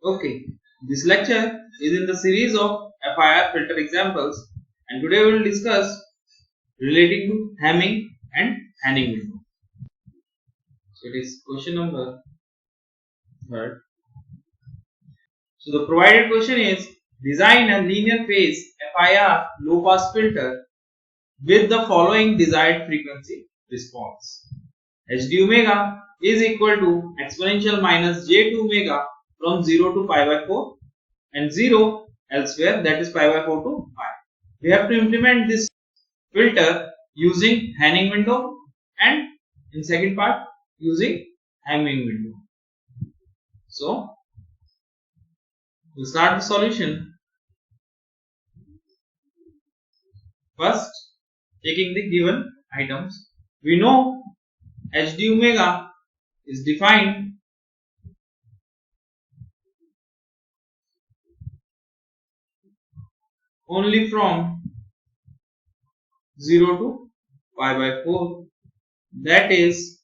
Okay, this lecture is in the series of FIR filter examples, and today we will discuss relating to Hamming and Hanning window. So it is question number 3. So the provided question is, design a linear phase FIR low pass filter with the following desired frequency response. HD omega is equal to exponential minus j2 omega from 0 to pi by 4 and 0 elsewhere, that is pi by 4 to pi. We have to implement this filter using Hanning window and in second part using Hamming window. So we'll start the solution. First, taking the given items, we know HD omega is defined only from 0 to pi by 4, that is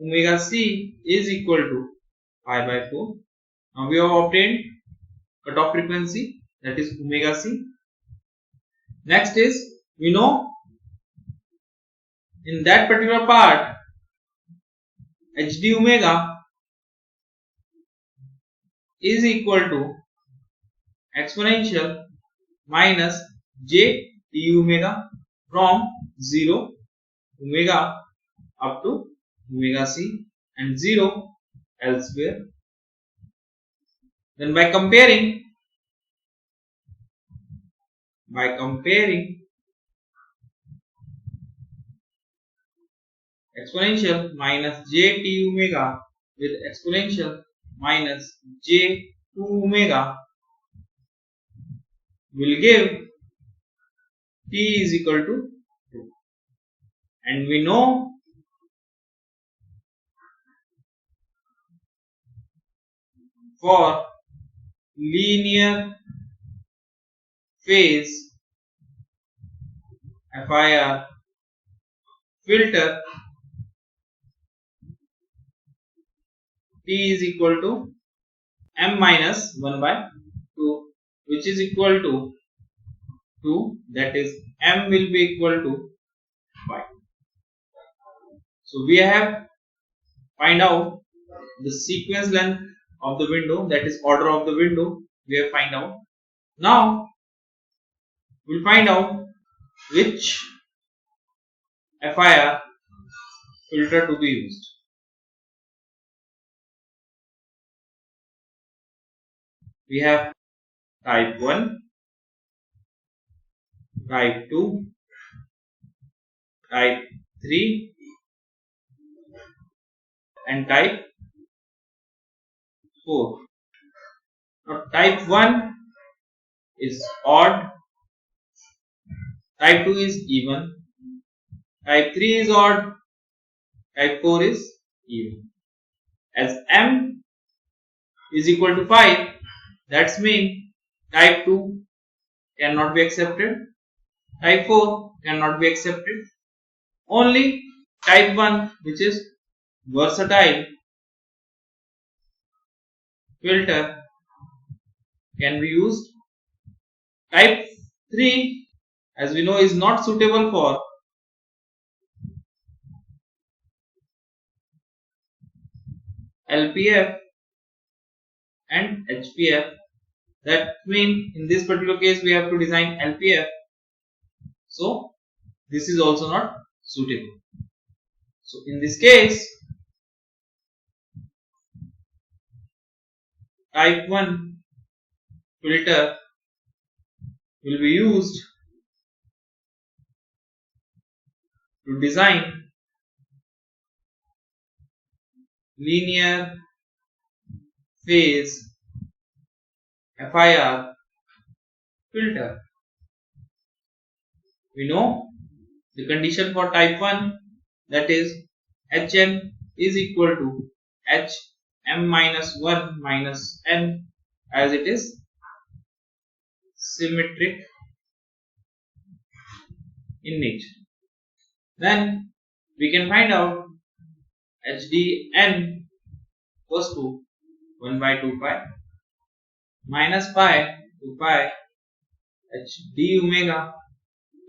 omega c is equal to pi by 4. Now we have obtained cutoff frequency, that is omega c. Next is, we know in that particular part HD omega is equal to exponential minus j t omega from 0 omega up to omega c and 0 elsewhere. Then by comparing exponential minus j t omega with exponential minus j 2 omega will give t is equal to 2, and we know for linear phase FIR filter t is equal to m minus 1 by 2, which is equal to 2, that is m will be equal to 5. So we have find out the sequence length of the window, that is order of the window, we have find out. Now we'll find out which FIR filter to be used. We have type 1, type 2, type 3 and type 4. Now type 1 is odd, type 2 is even, type 3 is odd, type 4 is even. As m is equal to 5, that means type 2 cannot be accepted, type 4 cannot be accepted. Only type 1, which is versatile filter, can be used. Type 3, as we know, is not suitable for LPF and HPF. That means in this particular case we have to design LPF, so this is also not suitable. So in this case, type 1 filter will be used to design linear phase FIR filter. We know the condition for type 1, that is Hn is equal to Hm minus 1 minus n, as it is symmetric in nature. Then we can find out Hdn equals to 1 by 2 pi minus pi to pi h d omega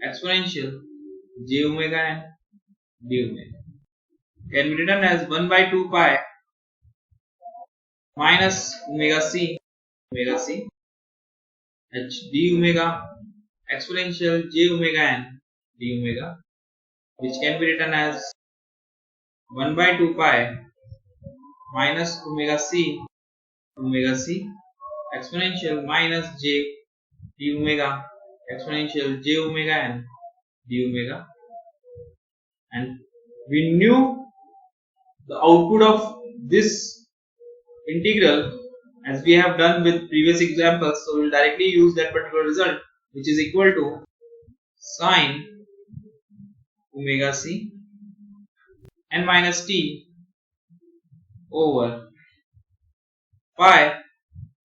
exponential j omega n d omega can be written as 1 by 2 pi minus omega c h d omega exponential j omega n d omega, which can be written as 1 by 2 pi minus omega c exponential minus j d omega exponential j omega n d omega, and we knew the output of this integral as we have done with previous examples, so we will directly use that particular result, which is equal to sine omega c n minus t over pi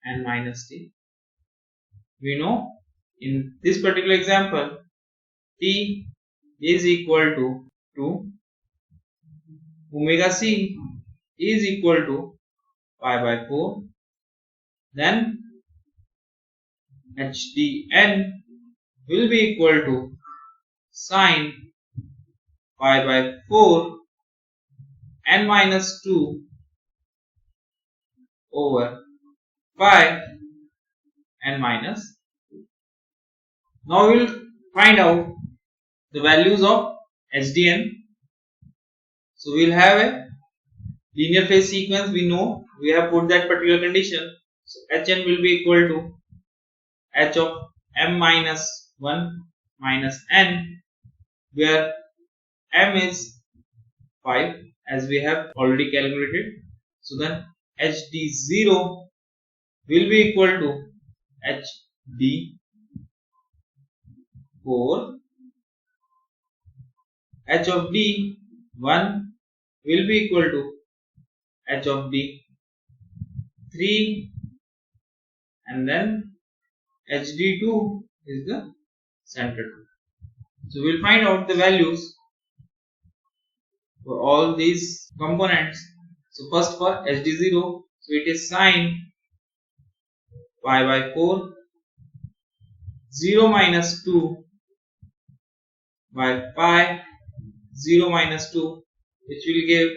n minus t. We know in this particular example t is equal to 2, omega c is equal to pi by 4, then hdn will be equal to sine pi by 4 n minus 2 over pi n minus 2. Now we will find out the values of hdn. So we will have a linear phase sequence. We know we have put that particular condition. So hn will be equal to h of m minus 1 minus n, where m is 5 as we have already calculated. So then hd0 will be equal to hd4, h of d1 will be equal to h of d3, and then hd2 is the center. So we will find out the values for all these components. So first for hd0, so it is sine pi by 4, 0 minus 2 by pi 0 minus 2, which will give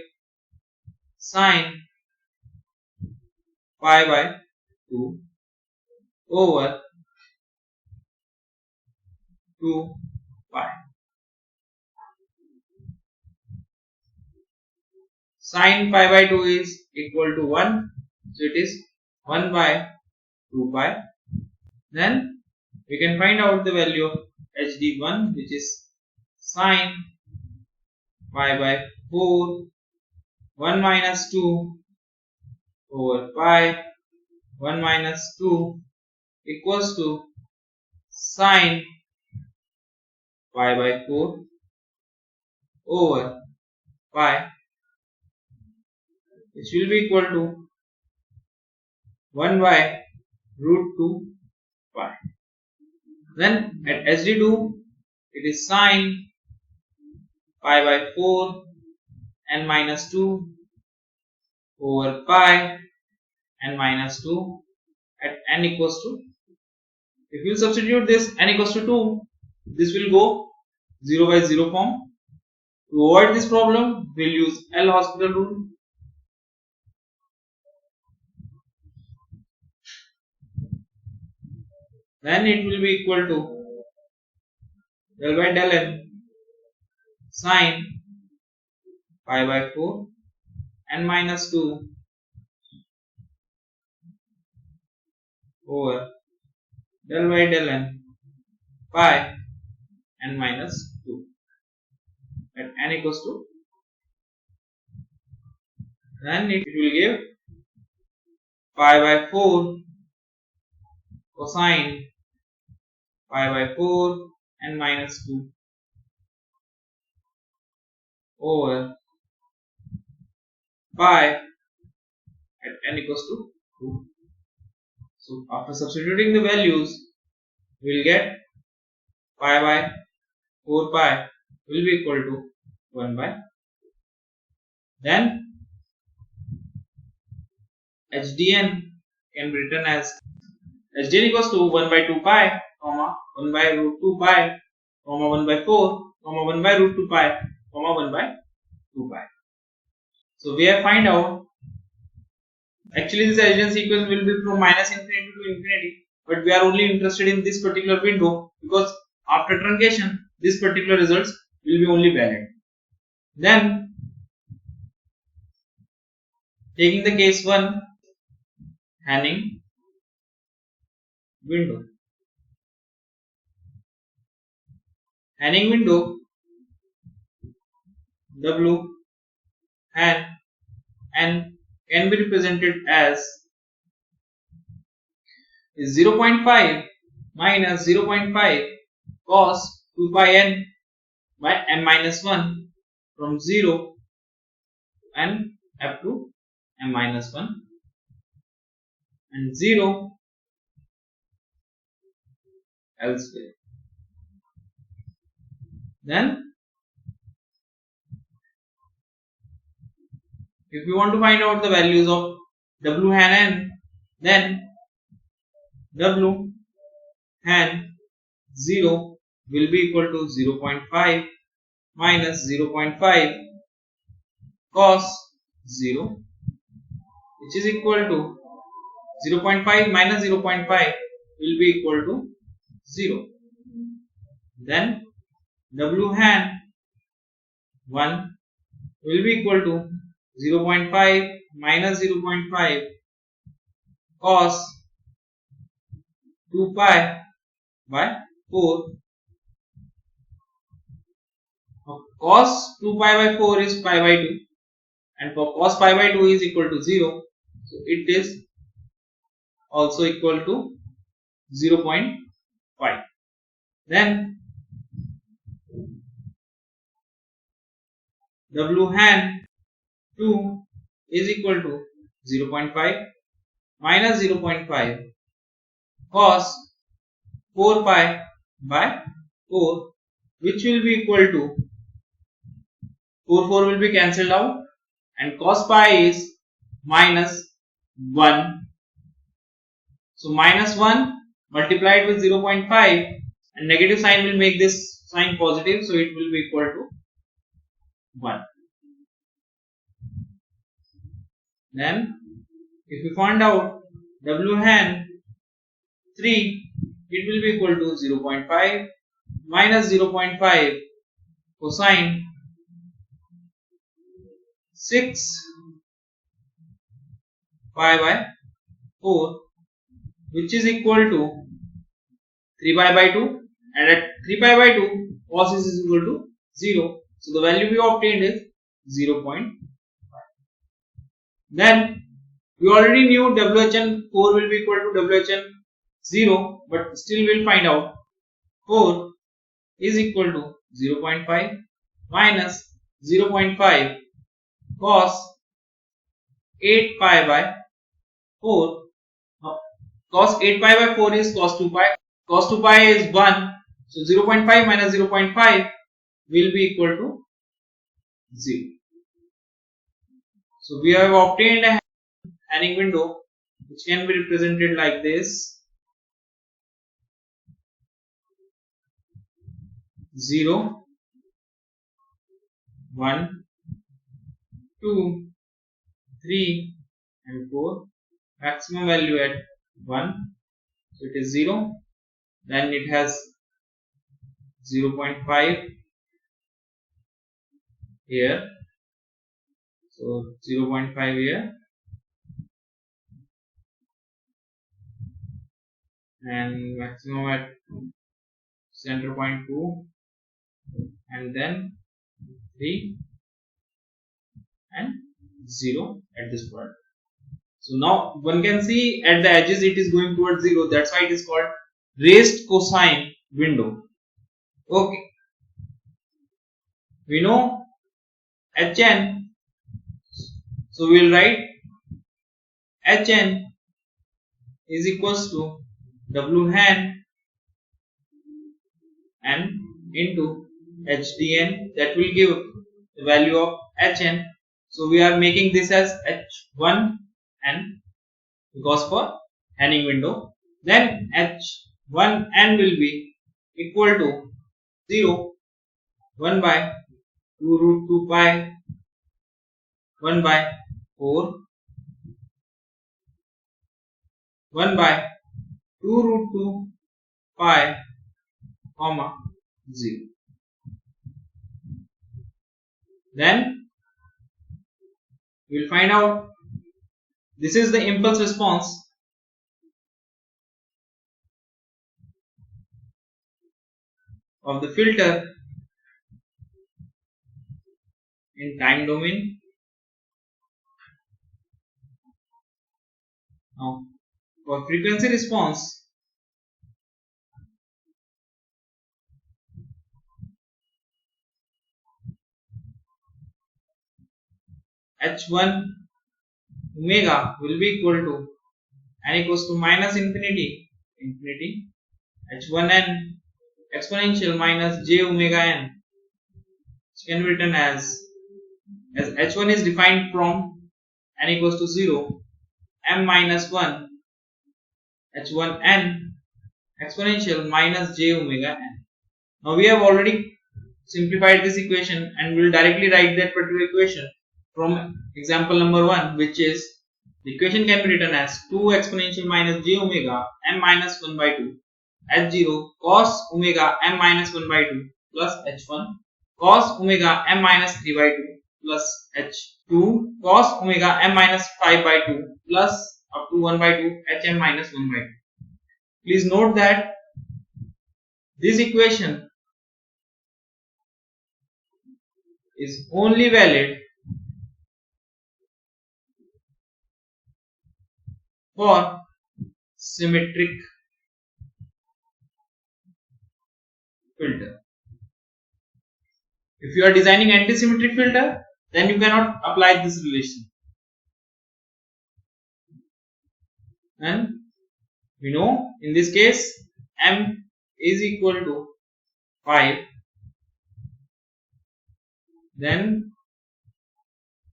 sine pi by 2 over 2 pi. Sine pi by 2 is equal to 1, so it is 1 by 2 pi. Then we can find out the value of hd1, which is sine pi by 4 1 minus 2 over pi 1 minus 2 equals to sine pi by 4 over pi, which will be equal to 1 by root 2 pi. Then at hd2 it is sine pi by 4 n minus 2 over pi n minus 2 at n equals to, if you substitute this n equals to 2, this will go 0 by 0 form. To avoid this problem, we will use L'Hospital rule. Then it will be equal to del by del n sine pi by 4 n minus 2 over del by del n pi n minus 2 at n equals to, then it will give pi by 4 cosine pi by 4 n minus 2 over pi at n equals to 2. So after substituting the values, we will get pi by 4 pi will be equal to 1 by. Then hdn can be written as Hgen equals to 1 by 2 pi, comma 1 by root 2 pi, comma 1 by 4, comma 1 by root 2 pi, comma 1 by 2 pi. So we have find out, actually this Hgen sequence will be from minus infinity to infinity, but we are only interested in this particular window because after truncation this particular results will be only valid. Then taking the case 1, Hanning window. Hanning window W Han N can be represented as 0.5 minus 0.5 cos 2 pi n by m minus 1 from 0 and up to m minus 1 and 0 elsewhere. Then if we want to find out the values of W Han n, then W Han 0 will be equal to 0.5 minus 0.5 cos 0, which is equal to 0.5 minus 0.5 will be equal to 0. Then W Han 1 will be equal to 0.5 minus 0.5 cos 2 pi by 4. Now, cos 2 pi by 4 is pi by 2, and for cos pi by 2 is equal to 0, so it is also equal to 0.5. Then W Han 2 is equal to 0.5 minus 0.5 cos 4 pi by 4, which will be equal to 4 will be cancelled out, and cos pi is minus 1. So minus 1 multiplied with 0.5, and negative sign will make this sign positive, so it will be equal to 1. Then if we find out W Han 3, it will be equal to 0.5 minus 0.5 cosine 6 pi by 4, which is equal to 3 pi by 2, and at 3 pi by 2 cos is equal to 0, so the value we obtained is 0.5. Then we already knew WHN 4 will be equal to WHN 0, but still we will find out 4 is equal to 0.5 minus 0.5 cos 8 pi by 4. Now, cos 8 pi by 4 is cos 2 pi. Cos 2 pi is 1, so 0.5 minus 0.5 will be equal to 0. So we have obtained a Hanning window which can be represented like this: 0, 1, 2, 3 and 4. Maximum value at 1, so it is 0. Then it has 0.5 here, so 0.5 here, and maximum at center point 2, and then 3 and 0 at this point. So now one can see at the edges it is going towards 0, that's why it is called raised cosine window. Okay, we know Hn, so we will write Hn is equals to W Han n into Hdn, that will give the value of Hn. So we are making this as H1 n because for Hanning window then H1n will be equal to 0, 1 by 2 root 2 pi, 1 by 4, 1 by 2 root 2 pi, comma 0. Then we will find out this is the impulse response of the filter in time domain. Now for frequency response, H1 omega will be equal to n equals to minus infinity H1n exponential minus j omega n, which can be written as H1 is defined from n equals to 0, m minus 1 H1n exponential minus j omega n. Now we have already simplified this equation and we will directly write that particular equation from example number 1, which is the equation can be written as 2 exponential minus j omega m minus 1 by 2 h0 cos omega m minus 1 by 2 plus h1 cos omega m minus 3 by 2 plus h2 cos omega m minus 5 by 2 plus up to 1 by 2 hm minus 1 by 2. Please note that this equation is only valid for symmetric filter. If you are designing anti-symmetric filter, then you cannot apply this relation. And we know in this case m is equal to 5, then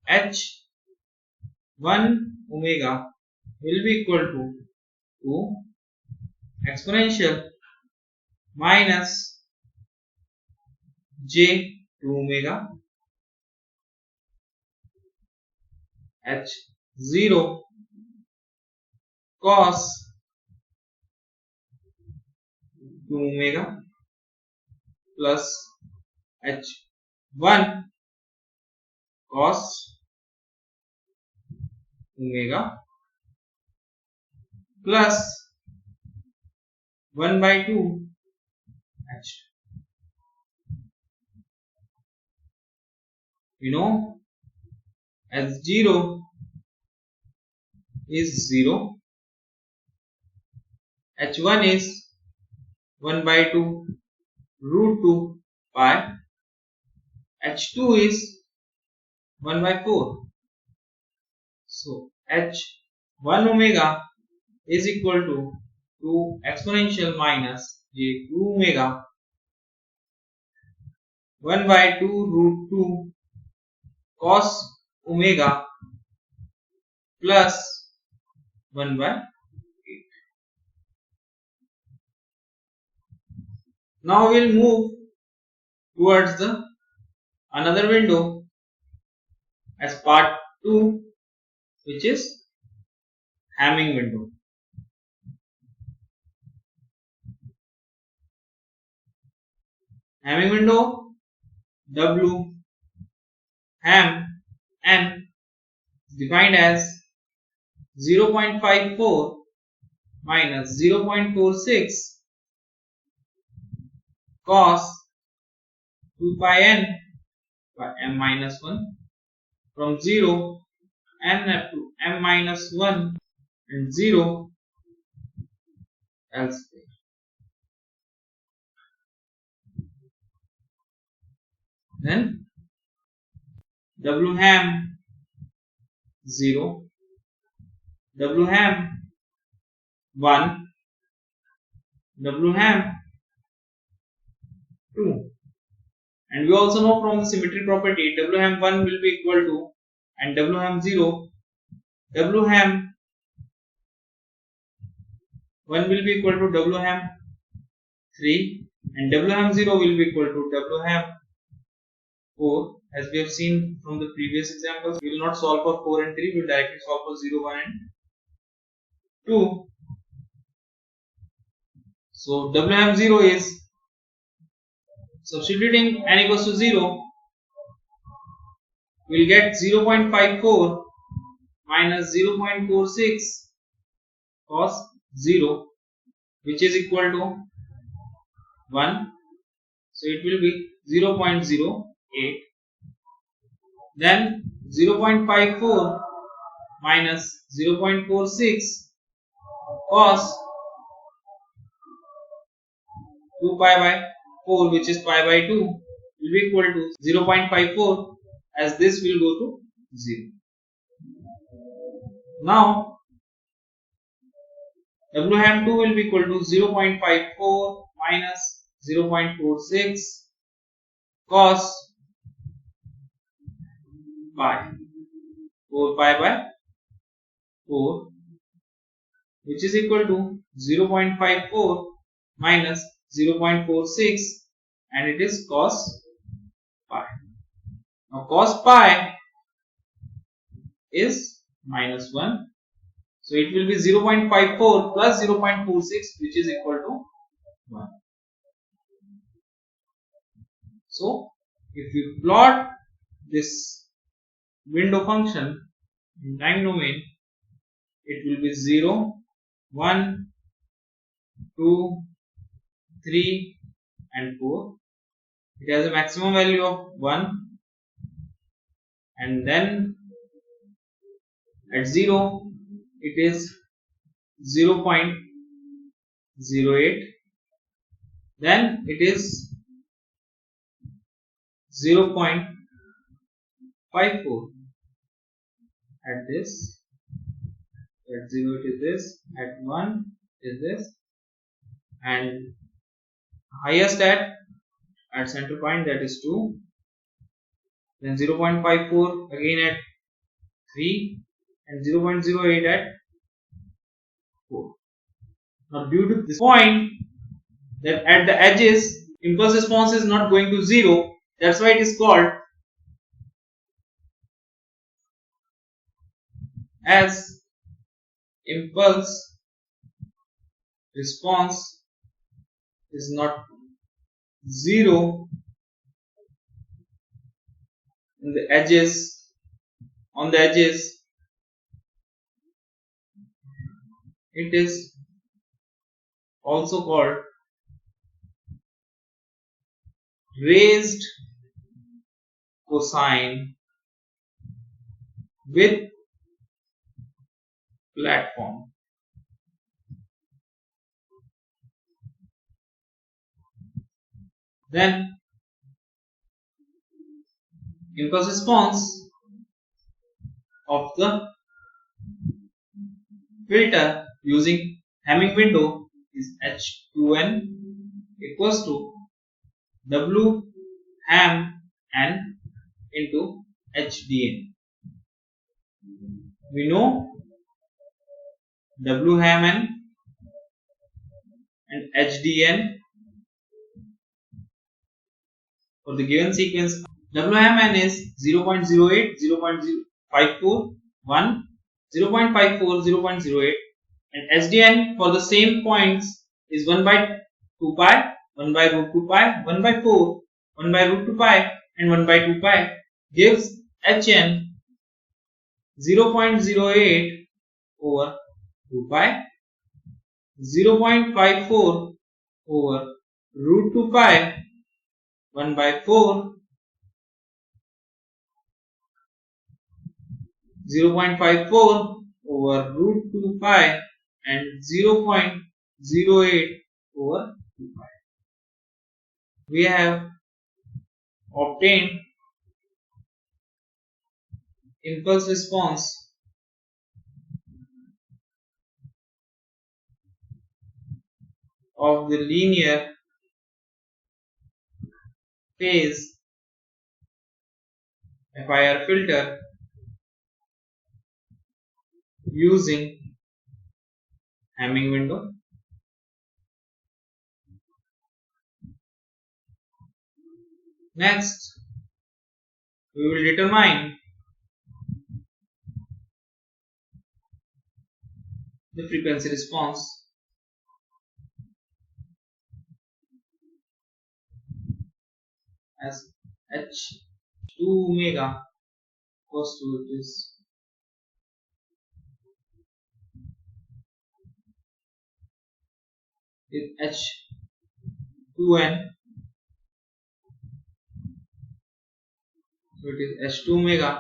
h1 omega will be equal to 2 exponential minus j 2 omega h0 cos 2 omega plus h1 cos omega plus 1 by 2 h. We know h0 is 0, h1 is 1 by 2 root 2 pi, h2 is 1 by 4. So h1 omega is equal to 2 exponential minus j 2 omega 1 by 2 root 2 cos omega plus 1 by 8. Now we will move towards the another window as part 2, which is Hamming window. Hamming window W ham n is defined as 0.54 minus 0.46 cos 2 pi n by m minus 1 from 0 n up to m minus 1 and 0 elsewhere. Then W ham 0, W ham 1, W ham 2, and we also know from the symmetry property W ham 1 will be equal to and W ham 0, W ham 1 will be equal to Wham 3 and Wham 0 will be equal to Wham 4. As we have seen from the previous examples, we will not solve for 4 and 3, we will directly solve for 0, 1 and 2. So Wham 0 is, substituting n equals to 0, we will get 0.54 minus 0.46 cos 0, which is equal to 1. So it will be 0.08. Then 0.54 minus 0.46 cos 2 pi by 4, which is pi by 2, will be equal to 0.54, as this will go to 0. Now Wham 2 will be equal to 0.54 minus 0.46 cos pi, 4 pi by 4, which is equal to 0.54 minus 0.46, and it is cos pi. Now cos pi is minus 1. So it will be 0.54 plus 0.46, which is equal to 1. So if we plot this window function in time domain, it will be 0, 1, 2, 3 and 4. It has a maximum value of 1, and then at 0 it is 0.08, then it is 0.54. At this, at 0 it is this, at 1 is this, and highest at center point, that is 2, then 0.54 again at 3 and 0.08 at 4. Now due to this point that at the edges impulse response is not going to 0, that's why it is called as impulse response is not 0 in the edges, on the edges. It is also called raised cosine with platform. Then impulse response of the filter using Hamming window is H2n equals to W ham n into HDN. We know W ham n and HDN for the given sequence. W ham n is 0.08, 0.54, 1, 0.54, 0.08, and HDN for the same points is 1 by 2 pi, 1 by root 2 pi, 1 by 4, 1 by root 2 pi, and 1 by 2 pi, gives HN 0.08 over 2 pi, 0.54 over root 2 pi, 1 by 4, 0.54 over root 2 pi, and 0.08 over 2 pi. We have obtained impulse response of the linear phase FIR filter using Hamming window. Next, we will determine the frequency response as H2 omega equals to this with H2n. So it is H2 omega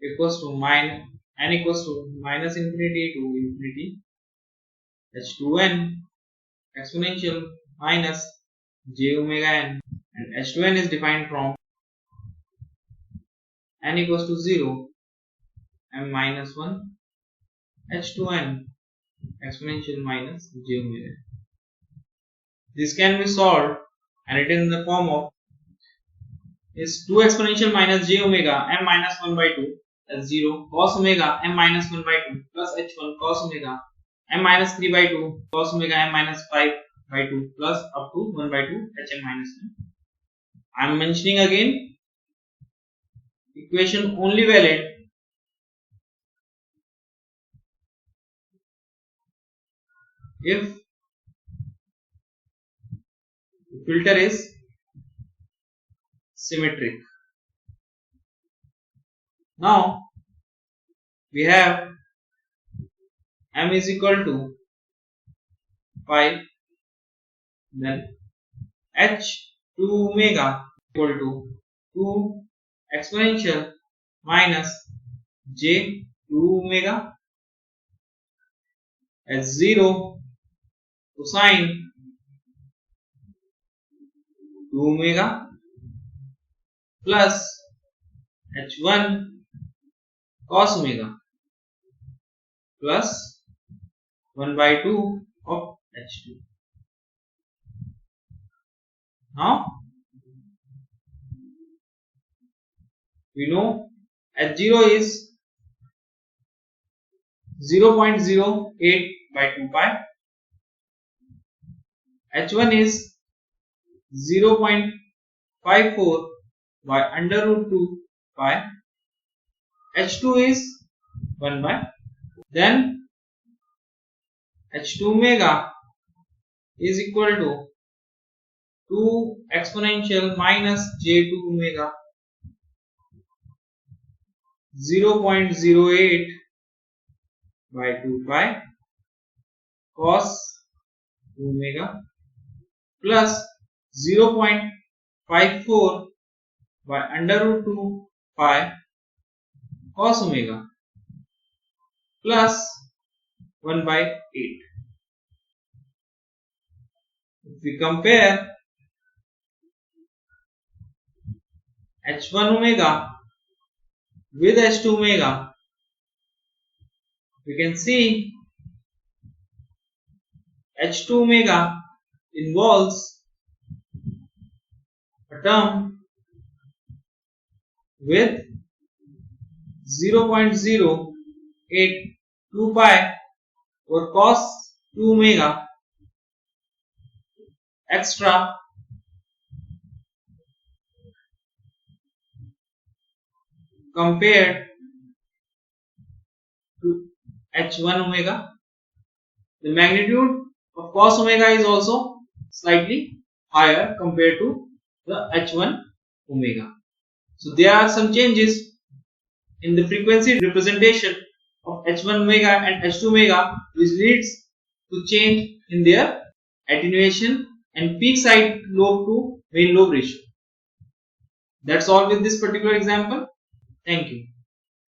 equals to n equals to minus infinity to infinity H2n exponential minus j omega n, and H2n is defined from n equals to 0 m minus 1 H2n exponential minus j omega n. This can be solved and written in the form of is 2 exponential minus j omega m minus 1 by 2 as 0 cos omega m minus 1 by 2 plus h1 cos omega m minus 3 by 2 cos omega m minus 5 by 2 plus up to 1 by 2 hm minus 1. I am mentioning again, equation only valid if the filter is symmetric. Now we have m is equal to 5, then h2 omega equal to 2 exponential minus j2 omega as 0 cosine 2 omega plus h1 cos omega plus 1 by 2 of h2. Now we know h0 is 0.08 by 2 pi, h1 is 0.54 by under root 2 pi, h2 is 1 by, then h2 omega is equal to 2 exponential minus j2 omega 0.08 by 2 pi cos omega plus 0.54 by under root 2 pi cos omega plus 1 by 8. If we compare h1 omega with h2 omega, we can see h2 omega involves a term with 0.082 pi or cos 2 omega extra compared to h1 omega. The magnitude of cos omega is also slightly higher compared to the h1 omega. So there are some changes in the frequency representation of h1 omega and h2 omega, which leads to change in their attenuation and peak side lobe to main lobe ratio. That's all with this particular example. Thank you.